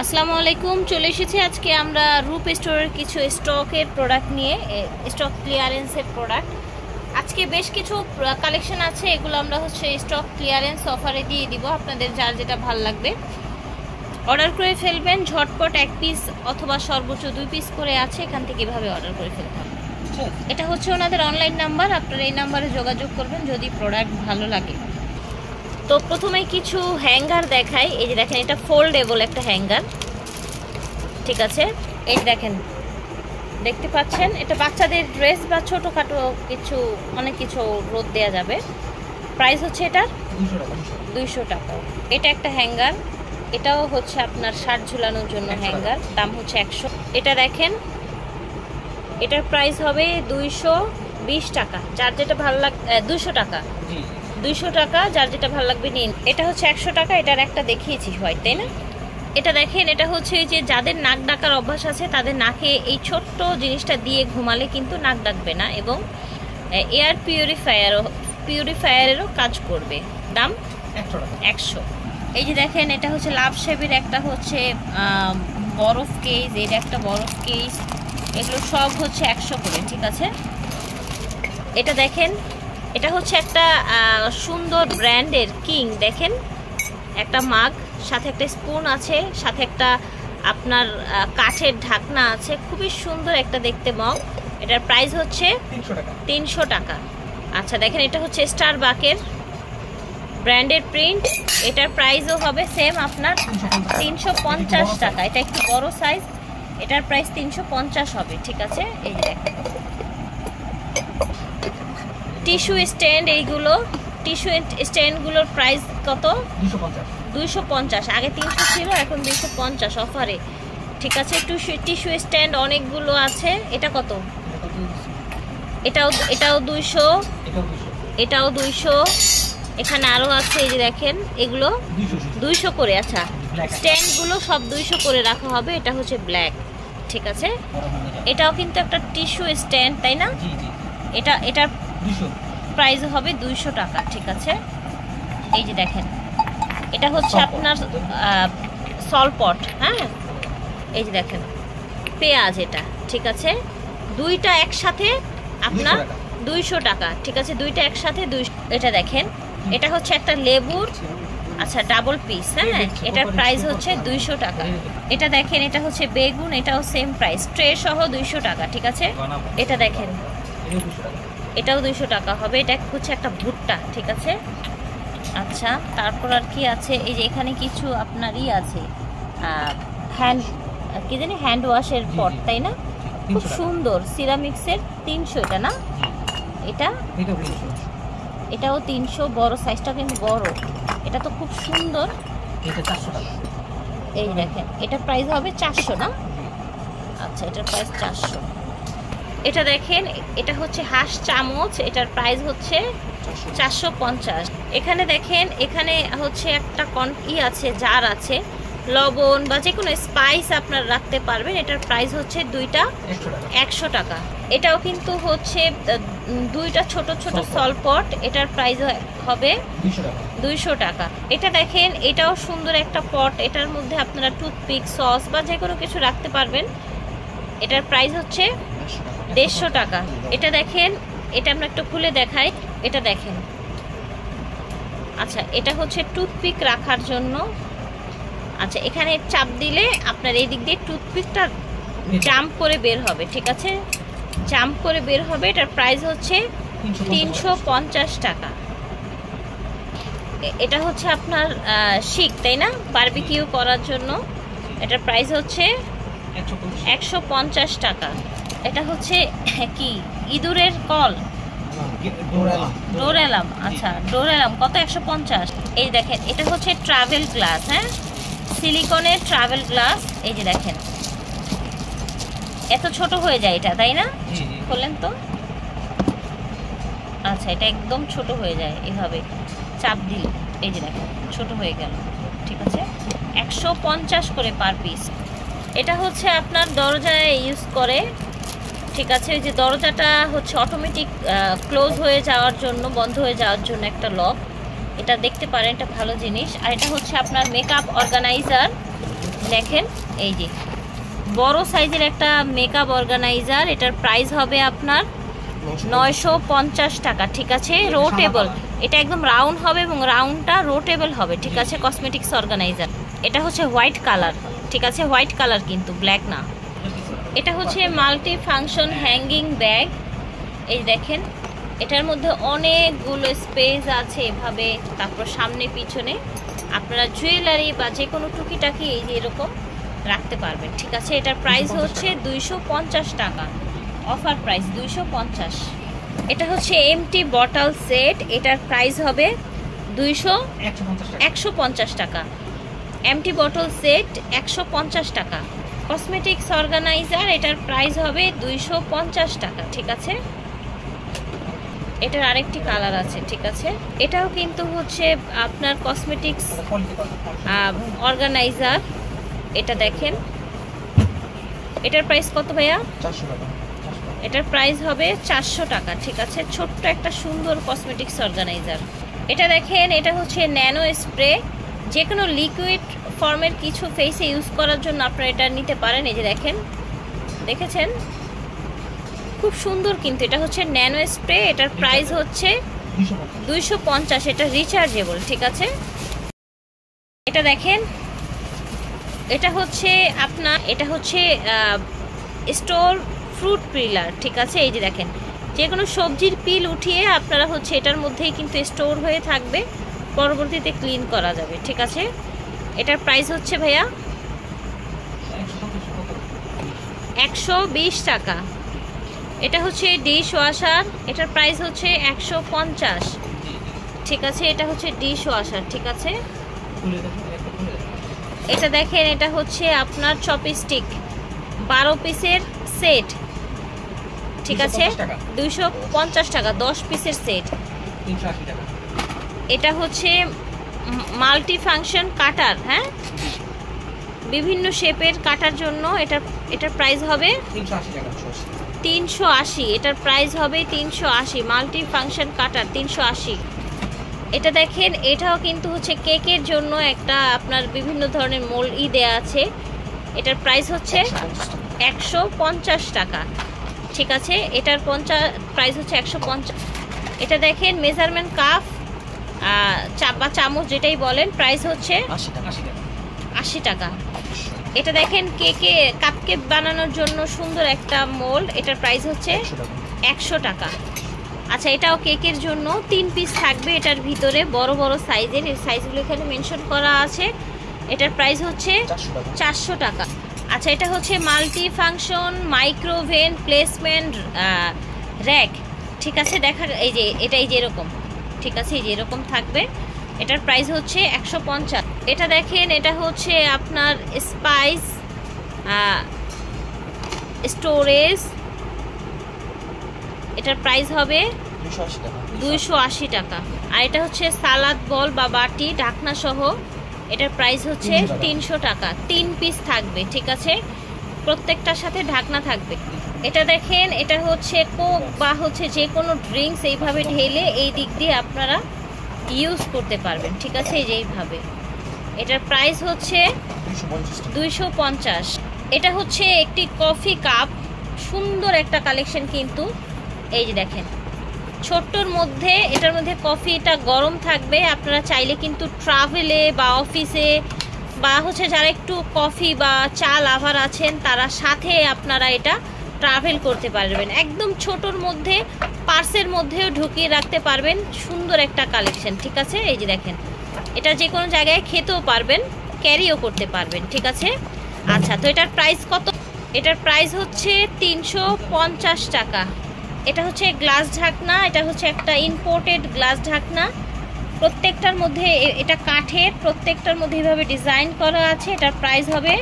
আসসালামু আলাইকুম। চলে এসেছি আজকে আমরা রূপ স্টোরের কিছু স্টকের প্রোডাক্ট নিয়ে, স্টক ক্লিয়ারেন্সের প্রোডাক্ট। আজকে বেশ কিছু কালেকশন আছে, এগুলো আমরা স্টক ক্লিয়ারেন্স অফারে দিয়ে দিব। আপনাদের যার যেটা ভাল লাগবে অর্ডার করে ফেলবেন ঝটপট। 1 পিস অথবা সর্বোচ্চ 2 পিস করে আছে, এখান থেকে এভাবে অর্ডার করে ফেলতে হবে। এটা হচ্ছে ওনাদের অনলাইন নাম্বার, আপনারা এই নাম্বারে যোগাযোগ করবেন যদি প্রোডাক্ট ভালো লাগে। তো প্রথমে কিছু হ্যাঙ্গার দেখাই। এই যে দেখেন, এটা ফোল্ডেবল একটা হ্যাঙ্গার, ঠিক আছে। এই দেখেন, দেখতে পাচ্ছেন, এটা বাচ্চাদের ড্রেস বা ছোটোখাটো কিছু অনেক কিছু রোদ দেওয়া যাবে। প্রাইস হচ্ছে এটা 200 টাকা। এটা একটা হ্যাঙ্গার, এটাও হচ্ছে আপনার শার্ট ঝুলানোর জন্য হ্যাঙ্গার, দাম হচ্ছে 100। এটা দেখেন, এটার প্রাইস হবে 220 টাকা। যার যেটা ভালো লাগে 200 টাকা, 200 টাকা, যার যেটা ভালো লাগবে নিন। এটা হচ্ছে 100 টাকা। এটার একটা দেখিয়েছি হোয়াইট, তাই না? এটা দেখেন, এটা হচ্ছে যে যাদের নাক ডাকার অভ্যাস আছে তাদের নাকে এই ছোট্ট জিনিসটা দিয়ে ঘুমালে কিন্তু নাক ডাকবে না, এবং এয়ার পিউরিফায়ারেরও কাজ করবে। দাম 100। এই যে দেখেন, এটা হচ্ছে লাভ শেপের একটা হচ্ছে বরফ কেস, এটা একটা বরফ কেস, এগুলো সব হচ্ছে 100 করে, ঠিক আছে। এটা দেখেন, এটা হচ্ছে একটা সুন্দর ব্র্যান্ডের কিং, দেখেন একটা মাগ, সাথে একটা স্পুন আছে, সাথে একটা আপনার কাঠের ঢাকনা আছে, খুবই সুন্দর একটা দেখতে মগ। এটার প্রাইস হচ্ছে 300 টাকা। আচ্ছা দেখেন, এটা হচ্ছে স্টারবাকের ব্র্যান্ডের প্রিন্ট, এটার প্রাইসও হবে সেম আপনার 350 টাকা। এটা একটু বড় সাইজ, এটার প্রাইস 350 হবে, ঠিক আছে। এই যে দেখেন, টিস্যু স্ট্যান্ড, এইগুলো টিস্যু স্ট্যান্ডগুলোর প্রাইস কত? 250। আগে 300 ছিল, এখন 250 অফারে, ঠিক আছে। টিস্যু স্ট্যান্ড অনেকগুলো আছে। এটা কত? এটাও 200, এটাও 200, এখানে আরও আছে। এই যে দেখেন, এগুলো 200 করে। আচ্ছা, স্ট্যান্ডগুলো সব 200 করে রাখা হবে। এটা হচ্ছে ব্ল্যাক, ঠিক আছে। এটাও কিন্তু একটা টিস্যু স্ট্যান্ড, তাই না? এটার প্রাইস হবে 200 টাকা, ঠিক আছে। এই যে দেখেন, এটা হচ্ছে আপনার সলপট, হ্যাঁ। এই যে দেখেন, পেঁয়াজ, এটা ঠিক আছে। দুইটা একসাথে আপনার 200 টাকা, ঠিক আছে। দুইটা একসাথে 200। এটা দেখেন, এটা হচ্ছে একটা লেবুর, আচ্ছা ডাবল পিস, হ্যাঁ। এটার প্রাইস হচ্ছে 200 টাকা। এটা দেখেন, এটা হচ্ছে বেগুন, এটাও সেম প্রাইস, ট্রে সহ 200 টাকা, ঠিক আছে। এটা দেখেন, এটাও 200 টাকা হবে। এটা হচ্ছে একটা ভুট্টা, ঠিক আছে। আচ্ছা, তারপর আর কি আছে? এই যে এখানে কিছু আপনারই আছে, কি জানি হ্যান্ড ওয়াশের পট, তাই না? খুব সুন্দর, সিরামিক্সের, 300 এটা না? এটাও 300, বড় সাইজটা কিন্তু বড়। এটা তো খুব সুন্দর, এটা 400 টাকা। এই দেখেন, এটা প্রাইস হবে 400 না? আচ্ছা, এটার প্রাইস 400। এটা দেখেন, এটা হচ্ছে হাঁস চামচ, এটার প্রাইস হচ্ছে 450। এখানে দেখেন, এখানে হচ্ছে একটা আছে, জার আছে, লবণ বা যে কোনো স্পাইস আপনারা রাখতে পারবেন। এটার প্রাইস হচ্ছে দুইটা 100 টাকা। এটাও কিন্তু হচ্ছে দুইটা ছোট ছোট সলপট, এটার প্রাইস হবে 200 টাকা। এটা দেখেন, এটাও সুন্দর একটা পট, এটার মধ্যে আপনারা টুথপিক, সস বা যে কোনো কিছু রাখতে পারবেন। এটার প্রাইস হচ্ছে 150 টাকা। এটা দেখেন, এটা আমরা একটু খুলে দেখাই। এটা দেখেন, আচ্ছা, এটা হচ্ছে টুথপিক রাখার জন্য। আচ্ছা, এখানে চাপ দিলে আপনার এই দিক দিয়ে টুথপিকটা জাম্প করে বের হবে, ঠিক আছে, জাম্প করে বের হবে। এটার প্রাইস হচ্ছে 350 টাকা। এটা হচ্ছে আপনার শিক, তাই না, বারবিকিউ করার জন্য। এটার প্রাইস হচ্ছে 150 টাকা। এটা হচ্ছে কি, ইঁদুরের কল, ডোর অ্যালার্ম। আচ্ছা, ডোর অ্যালার্ম কত? 150। এই দেখেন, এটা হচ্ছে ট্রাভেল গ্লাস, হ্যাঁ, সিলিকনের ট্রাভেল গ্লাস। এই যে দেখেন, এত ছোট হয়ে যায় এটা, তাই না? খোলেন তো। আচ্ছা, এটা একদম ছোট হয়ে যায়, এভাবে চাপ দিলে এই যে দেখেন ছোট হয়ে গেল, ঠিক আছে। 150 করে পার পিস। এটা হচ্ছে আপনার দরজায় ইউজ করে, ঠিক আছে। ওই যে দরজাটা হচ্ছে অটোমেটিক ক্লোজ হয়ে যাওয়ার জন্য, বন্ধ হয়ে যাওয়ার জন্য একটা লক, এটা দেখতে পারেন, এটা ভালো জিনিস। আর এটা হচ্ছে আপনার মেকআপ অর্গানাইজার, দেখেন এই যে বড় সাইজের একটা মেকআপ অর্গানাইজার, এটার প্রাইস হবে আপনার 950 টাকা। ঠিক আছে, রোটেবল, এটা একদম রাউন্ড হবে এবং রাউন্ডটা রোটেবল হবে। ঠিক আছে, কসমেটিক্স অর্গানাইজার। এটা হচ্ছে হোয়াইট কালার। ঠিক আছে, হোয়াইট কালার কিন্তু ব্ল্যাক না। এটা হচ্ছে মাল্টি ফাংশন হ্যাঙ্গিং ব্যাগ। এই দেখেন এটার মধ্যে অনেকগুলো স্পেস আছে এভাবে, তারপর সামনে পিছনে আপনারা জুয়েলারি বা যে কোনো টুকিটাকি এই যে এরকম রাখতে পারবেন। ঠিক আছে, এটার প্রাইস হচ্ছে 250 টাকা, অফার প্রাইস 250। এটা হচ্ছে এমটি বটল সেট, এটার প্রাইস হবে 150 টাকা। এমটি বটল সেট 150 টাকা। কসমেটিক্স অর্গানাইজার, এটার প্রাইস হবে 250 টাকা। ঠিক আছে, এটার আরেকটি কালার আছে। ঠিক আছে, এটাও কিন্তু হচ্ছে আপনার কসমেটিক্স অর্গানাইজার। এটা দেখেন, এটার প্রাইস কত ভাইয়া? 400 টাকা। এটার প্রাইস হবে 400 টাকা। ঠিক আছে, ছোট্ট একটা সুন্দর কসমেটিক্স অর্গানাইজার। এটা দেখেন, এটা হচ্ছে ন্যানো স্প্রে, যে কোনো লিকুইড ফর্মের কিছু ফেসে ইউজ করার জন্য আপনারা এটা নিতে পারেন। এই যে দেখেন, দেখেছেন খুব সুন্দর কিন্তু। এটা হচ্ছে ন্যানো স্প্রে, এটার প্রাইস হচ্ছে 250। এটা রিচার্জেবল। ঠিক আছে, এটা দেখেন, এটা হচ্ছে আপনার, এটা হচ্ছে স্টোর ফ্রুট পিলার। ঠিক আছে, এই যে দেখেন যে কোনো সবজির পিল উঠিয়ে আপনারা হচ্ছে এটার মধ্যেই কিন্তু স্টোর হয়ে থাকবে, পরবর্তীতে ক্লিন করা যাবে। ঠিক আছে, এটার প্রাইস হচ্ছে ভাইয়া 120 টাকা। এটা হচ্ছে ডিশ ওয়াশার, এটার প্রাইস হচ্ছে 150। ঠিক আছে, এটা হচ্ছে ডিশ ওয়াশার। ঠিক আছে, এটা দেখেন, এটা হচ্ছে আপনার চপস্টিক 12 পিসের সেট। ঠিক আছে, 250 টাকা, 10 পিসের সেট। 380 টাকা। এটা হচ্ছে মাল্টি ফাংশন কাটার, হ্যাঁ, বিভিন্ন শেপের কাটার জন্য। এটার প্রাইস হবে 380 টাকা। 380। এটার প্রাইস হবে 380। মাল্টি ফাংশন কাটার 380। এটা দেখেন, এটাও কিন্তু হচ্ছে কেকের জন্য একটা আপনার বিভিন্ন ধরনের মোল্ড দেয়া আছে। এটার প্রাইস হচ্ছে 150 টাকা। ঠিক আছে, এটার প্রাইস হচ্ছে 150। এটা দেখেন মেজারমেন্ট কাপ বা চামচ যেটাই বলেন, প্রাইস হচ্ছে 80 টাকা। এটা দেখেন কাপকেক বানানোর জন্য সুন্দর একটা মোল্ড, এটার প্রাইস হচ্ছে 100 টাকা। আচ্ছা, এটাও কেকের জন্য 3 পিস থাকবে এটার ভিতরে, বড় বড় সাইজের। এই সাইজগুলো এখানে মেনশন করা আছে। এটার প্রাইস হচ্ছে 400 টাকা। আচ্ছা, এটা হচ্ছে multi function microwave placement rack. ঠিক আছে, দেখা এই যে এটাই যে এরকম। ঠিক আছে, এই যে এরকম থাকবে। এটার প্রাইস হচ্ছে 150। এটা দেখেন, এটা হচ্ছে আপনার স্পাইস স্টোরেজ, এটার প্রাইস হবে 280 টাকা। আর এটা হচ্ছে সালাদ বল বা বাটি ঢাকনা সহ, এটার প্রাইস হচ্ছে 300 টাকা। 3 পিস থাকবে। ঠিক আছে, প্রত্যেকটার সাথে ঢাকনা থাকবে। এটা দেখেন, এটা হচ্ছে কোক বা হচ্ছে যে কোনো ড্রিঙ্কস এইভাবে ঢেলে এই দিক দিয়ে আপনারা ইউজ করতে পারবেন। ঠিক আছে, এই যে এইভাবে। এটার প্রাইস হচ্ছে 250। এটা হচ্ছে একটি কফি কাপ, সুন্দর একটা কালেকশন কিন্তু। এই যে দেখেন, ছোট্টর মধ্যে, এটার মধ্যে কফিটা গরম থাকবে। আপনারা চাইলে কিন্তু ট্রাভেলে বা অফিসে বা হচ্ছে যারা একটু কফি বা চা লাভার আছেন, তারা সাথে আপনারা এটা ট্রাভেল করতে পারবেন। একদম ছোটর মধ্যে, পার্সের মধ্যেও ঢুকিয়ে রাখতে পারবেন। সুন্দর একটা কালেকশন। ঠিক আছে, এই যে দেখেন, এটা যে কোনো জায়গায় খেতেও পারবেন, ক্যারিও করতে পারবেন। ঠিক আছে, আচ্ছা, তো এটার প্রাইস কত? এটার প্রাইস হচ্ছে 350 টাকা। এটা হচ্ছে গ্লাস ঢাকনা, এটা হচ্ছে একটা ইম্পোর্টেড গ্লাস ঢাকনা। প্রত্যেকটার মধ্যে, এটা কাঠের, প্রত্যেকটার মধ্যে এভাবে ডিজাইন করা আছে। এটার প্রাইস হবে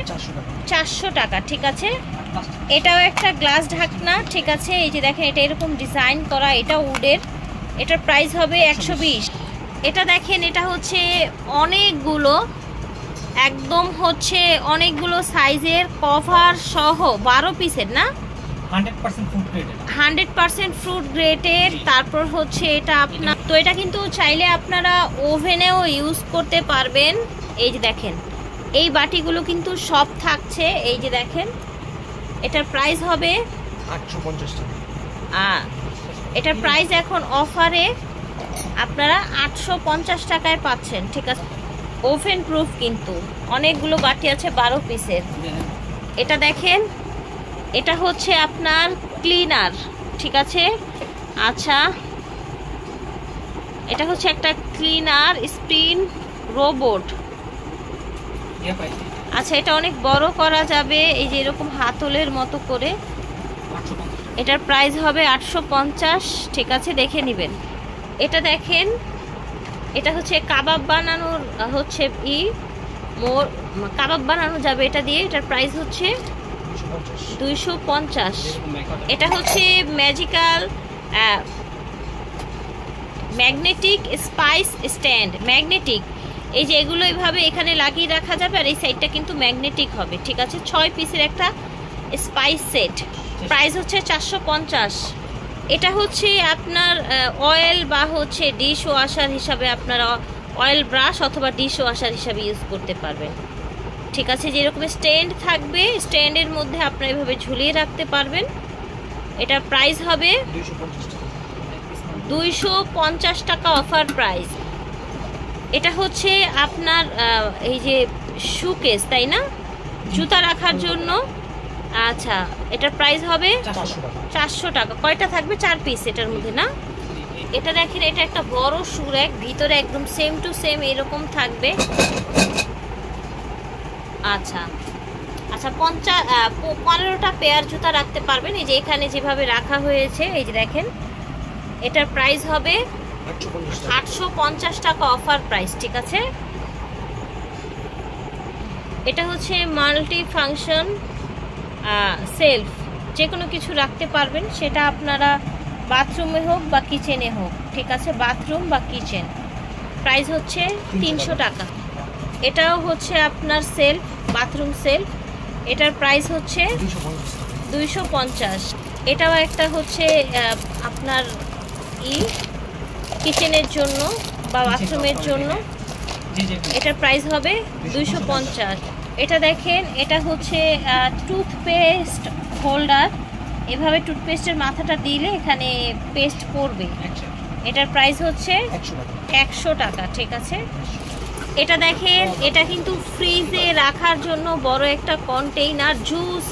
400 টাকা। ঠিক আছে, এটাও একটা গ্লাস ঢাকনা। ঠিক আছে, এই যে দেখেন, এটা এরকম ডিজাইন করা, এটা উডের। এটার প্রাইস হবে 120। এটা দেখেন, এটা হচ্ছে অনেকগুলো, একদম হচ্ছে অনেকগুলো সাইজের কভার সহ 12 পিসের, না 100% ফ্রুট গ্রেডের। তারপর হচ্ছে এটা আপনার, তো এটা কিন্তু চাইলে আপনারা ওভেনেও ইউজ করতে পারবেন। এই যে দেখেন, এই বাটিগুলো কিন্তু সব থাকছে, এই যে দেখেন। এটার প্রাইস হবে 850 টাকা। এটার প্রাইস এখন অফারে আপনারা 850 টাকায় পাচ্ছেন, ঠিক আছে। ওভেন প্রুফ কিন্তু, অনেকগুলো বাটি আছে 12 পিসের। এটা দেখেন, এটা হচ্ছে আপনার ক্লিনার, ঠিক আছে। আচ্ছা, এটা হচ্ছে একটা ক্লিনার স্পিন রোবট। আচ্ছা, এটা অনেক বড় করা যাবে, এই যে এরকম হাতলের মতো করে। এটার প্রাইস হবে 850, ঠিক আছে, দেখে নেবেন। এটা দেখেন, এটা হচ্ছে কাবাব বানানোর হচ্ছে কাবাব বানানো যাবে এটা দিয়ে। এটার প্রাইস হচ্ছে 250। এটা হচ্ছে magical magnetic spice stand, magnetic. এই যে এগুলো এইভাবে এখানে লাগিয়ে রাখা যাবে, আর এই সাইডটা কিন্তু ম্যাগনেটিক হবে, ঠিক আছে। 6 পিসের একটা স্পাইস সেট, প্রাইস হচ্ছে 450। এটা হচ্ছে আপনার অয়েল বা হচ্ছে ডিশ ওয়াশার হিসাবে আপনারা অয়েল ব্রাশ অথবা ডিশ ওয়াশার হিসাবে ইউজ করতে পারবেন, ঠিক আছে। যেরকম স্ট্যান্ড থাকবে, স্ট্যান্ডের মধ্যে আপনারা এভাবে ঝুলিয়ে রাখতে পারবেন। এটার প্রাইস হবে 250 টাকা, অফার প্রাইস। এটা হচ্ছে আপনার এই যে শুকেস, তাই না, জুতা রাখার জন্য। আচ্ছা, এটার প্রাইস হবে 400 টাকা। কয়টা থাকবে? 4 পিস এটার মধ্যে, না? এটা দেখেন, এটা একটা বড় শু র‍্যাক, ভিতরে একদম সেম টু সেম এরকম থাকবে। আচ্ছা আচ্ছা, 15টা পেয়ার জুতা রাখতে পারবেন। এই যে এখানে যেভাবে রাখা হয়েছে, এই যে দেখেন। এটার প্রাইস হবে 850 টাকা, অফার প্রাইস, ঠিক আছে। এটা হচ্ছে মাল্টি ফাংশন সেলফ, যে কোনো কিছু রাখতে পারবেন, সেটা আপনারা বাথরুমে হোক বা কিচেনে হোক, ঠিক আছে। বাথরুম বা কিচেন, প্রাইস হচ্ছে 300 টাকা। এটাও হচ্ছে আপনার সেলফ, বাথরুম সেলফ। এটার প্রাইস হচ্ছে 250। এটাও একটা হচ্ছে আপনার কিচেনের জন্য বা বাথরুমের জন্য। এটার প্রাইস হবে 250। এটা দেখেন, এটা হচ্ছে টুথপেস্ট হোল্ডার। এভাবে টুথপেস্টের মাথাটা দিলে এখানে পেস্ট পড়বে। এটার প্রাইস হচ্ছে 100 টাকা, ঠিক আছে। এটা দেখেন, এটা কিন্তু ফ্রিজে রাখার জন্য বড় একটা কন্টেইনার। জুস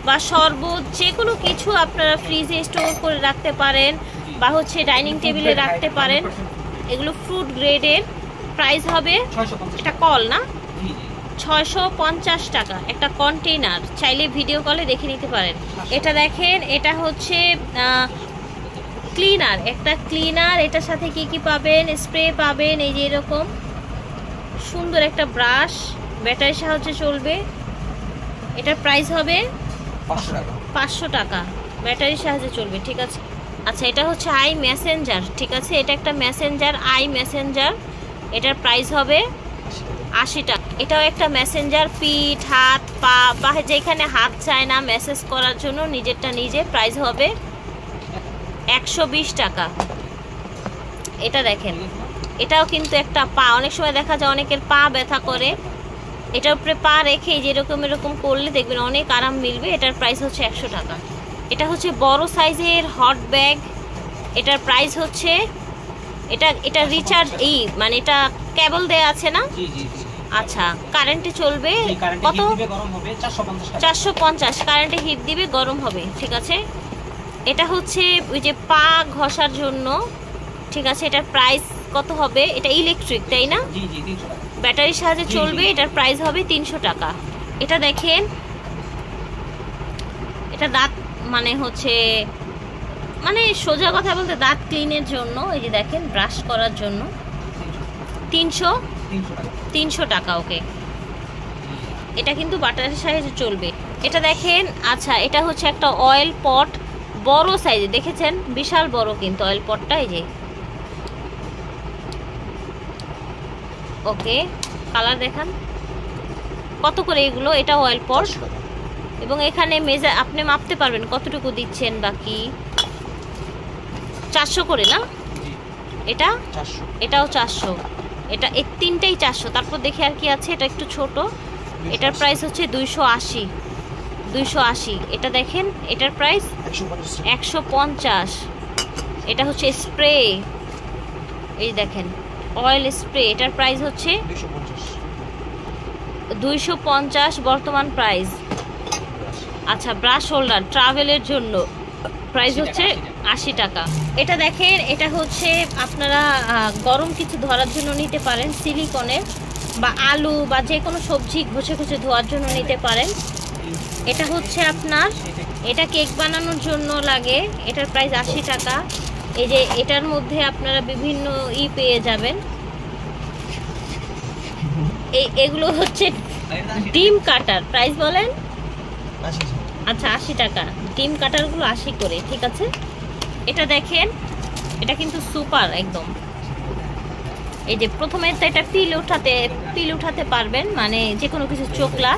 বা শরবত যে কোনো কিছু আপনারা ফ্রিজে স্টোর করে রাখতে পারেন, বা হচ্ছে ডাইনিং টেবিলে রাখতে পারেন। এগুলো ফ্রুট গ্রেডের। প্রাইস হবে, এটা কল না, 650 টাকা একটা কন্টেইনার। চাইলে ভিডিও কলে দেখে নিতে পারেন। এটা দেখেন, এটা হচ্ছে ক্লিনার, একটা ক্লিনার। এটার সাথে কি কি পাবেন? স্প্রে পাবেন, এই যে এরকম সুন্দর একটা ব্রাশ, ব্যাটারির সাহায্যে চলবে। এটার প্রাইস হবে 500 টাকা, ব্যাটারির সাহায্যে চলবে, ঠিক আছে। আচ্ছা, এটা হচ্ছে আই মেসেঞ্জার, ঠিক আছে। এটা একটা মেসেঞ্জার, আই মেসেঞ্জার। এটার প্রাইস হবে 80 টাকা। এটাও একটা মেসেঞ্জার, পিঠ, হাত, পা বা যেখানে হাত চায় না মেসেজ করার জন্য, নিজেরটা নিজে। প্রাইস হবে 120 টাকা। এটা দেখেন, এটাও কিন্তু একটা পা, অনেক সময় দেখা যায় অনেকের পা ব্যথা করে, এটার উপরে পা রেখে যেরকম এরকম করলে দেখবেন অনেক আরাম মিলবে। এটার প্রাইস হচ্ছে 100 টাকা। এটা হচ্ছে বড় সাইজের হট ব্যাগ। এটার প্রাইস হচ্ছে, এটা রিচার্জ মানে এটা কেবল দেয়া আছে না? আচ্ছা, কারেন্টে চলবে। কত? 450। কারেন্টে হিট দিবে, গরম হবে, ঠিক আছে। এটা হচ্ছে ওই যে পা ঘষার জন্য, ঠিক আছে। এটার প্রাইস কত হবে? এটা ইলেকট্রিক, তাই না? ব্যাটারির সাহায্যে চলবে। এটার প্রাইস হবে 300 টাকা। এটা দেখেন, এটা দাঁত মানে হচ্ছে, মানে সোজা কথা বলতে দাঁত ক্লিনের জন্য। এই যে দেখেন, ব্রাশ করার জন্য 300 টাকা, ওকে। এটা কিন্তু বাটারের সাহায্যে চলবে। এটা দেখেন, আচ্ছা, এটা হচ্ছে একটা অয়েল পট, বড় সাইজে, দেখেছেন? বিশাল বড় কিন্তু অয়েল পটটা, এই যে, ওকে। কালার দেখান কত করে এগুলো। এটা অয়েল পট, এবং এখানে মেজার আপনি মাপতে পারবেন কতটুকু দিচ্ছেন বাকি। 400 করে না? এটা 400, এটাও 400। এটা এই তিনটেই 400। তারপর দেখি আর কি আছে। এটা একটু ছোট, এটার প্রাইস হচ্ছে 280। এটা দেখেন, এটার প্রাইস 150। এটা হচ্ছে স্প্রে, এই দেখেন অয়েল স্প্রে, এটার প্রাইস হচ্ছে 250 বর্তমান প্রাইস। আচ্ছা, ব্রাশ হোল্ডার ট্রাভেলের জন্য প্রাইস হচ্ছে 80 টাকা। এটা দেখেন, এটা হচ্ছে আপনারা গরম কিছু ধরার জন্য নিতে পারেন, সিলিকনের, বা আলু বা যে কোনো সবজি ঘষে ঘষে ধোয়ার জন্য নিতে পারেন। এটা হচ্ছে আপনার, এটা কেক বানানোর জন্য লাগে, এটার প্রাইস 80 টাকা। এই যে এটার মধ্যে আপনারা বিভিন্ন পেয়ে যাবেন। এগুলো হচ্ছে ডিম কাটার, প্রাইস বলেন? আচ্ছা 80 টাকা। ডিম কাটারগুলো 80 করে, ঠিক আছে। এটা দেখেন, এটা কিন্তু সুপার একদম। এই যে প্রথমে তো এটা পিল উঠাতে পারবেন, মানে যে কোনো কিছু চোকলা,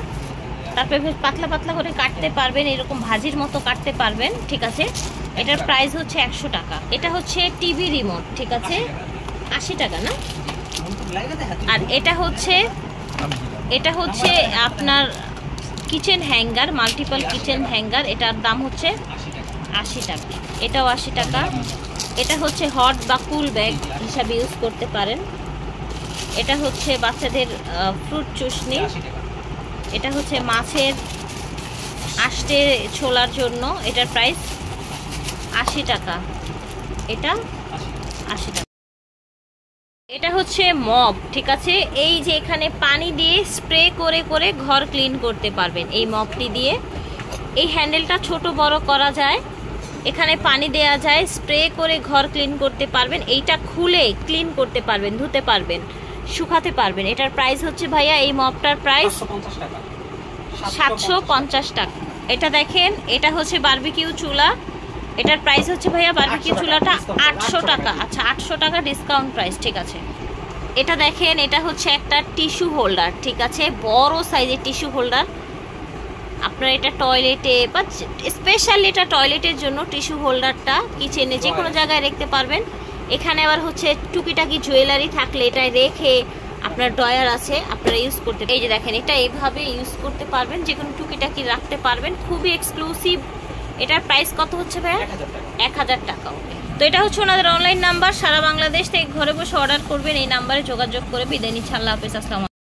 তারপরে পাতলা পাতলা করে কাটতে পারবেন, এরকম ভাজির মতো কাটতে পারবেন, ঠিক আছে। এটার প্রাইস হচ্ছে 100 টাকা। এটা হচ্ছে টিভি রিমোট, ঠিক আছে, 80 টাকা না। আর এটা হচ্ছে আপনার kitchen hanger, multiple kitchen hanger, এটার দাম হচ্ছে 80 টাকা। এটাও 80 টাকা। এটা হচ্ছে হট বা কুল ব্যাগ হিসাবে ইউজ করতে পারেন। এটা হচ্ছে বাচ্চাদের ফ্রুট চুষনি। এটা হচ্ছে মাছের আষ্টে ছোলার জন্য, এটার প্রাইস 80 টাকা। এটা 80 টাকা। এটা হচ্ছে মপ, ঠিক আছে। এই যে এখানে পানি দিয়ে স্প্রে করে করে ঘর ক্লিন করতে পারবেন এই মপটি দিয়ে। এই হ্যান্ডেলটা ছোট বড় করা যায়, এখানে পানি দেয়া যায়, স্প্রে করে ঘর ক্লিন করতে পারবেন। এইটা খুলে ক্লিন করতে পারবেন, ধুতে পারবেন, শুকাতে পারবেন। এটার প্রাইস হচ্ছে ভাইয়া, এই মপটার প্রাইস 750 টাকা। এটা দেখেন, এটা হচ্ছে বারবিকিউ চুলা, এটার প্রাইস হচ্ছে ভাইয়া, বারবিকিউ চুলাটা 800 টাকা। আচ্ছা 800 টাকা ডিসকাউন্ট প্রাইস, ঠিক আছে। এটা দেখেন, এটা হচ্ছে একটা টিস্যু হোল্ডার, ঠিক আছে, বড় সাইজের টিস্যু হোল্ডার। আপনার এটা টয়লেটে বা স্পেশালি এটা টয়লেটের জন্য টিস্যু হোল্ডারটা, কিচেনে যে কোনো জায়গায় রাখতে পারবেন। এখানে আবার হচ্ছে টুকিটাকি জুয়েলারি থাকলে এটাই রেখে, আপনার ড্রয়ার আছে, আপনারা ইউজ করতে, এই যে দেখেন, এটা এইভাবে ইউজ করতে পারবেন, যে কোনো টুকিটাকি রাখতে পারবেন, খুবই এক্সক্লুসিভ। এটার প্রাইস কত হচ্ছে ভাইয়া? 1000 টাকা। তো এটা হচ্ছে ওনাদের অনলাইন নাম্বার, সারা বাংলাদেশ থেকে ঘরে বসে অর্ডার করবেন, এই নাম্বারে যোগাযোগ করে বিদায় নিচ্ছি। আল্লাহ হাফেজ, আসসালামু আলাইকুম।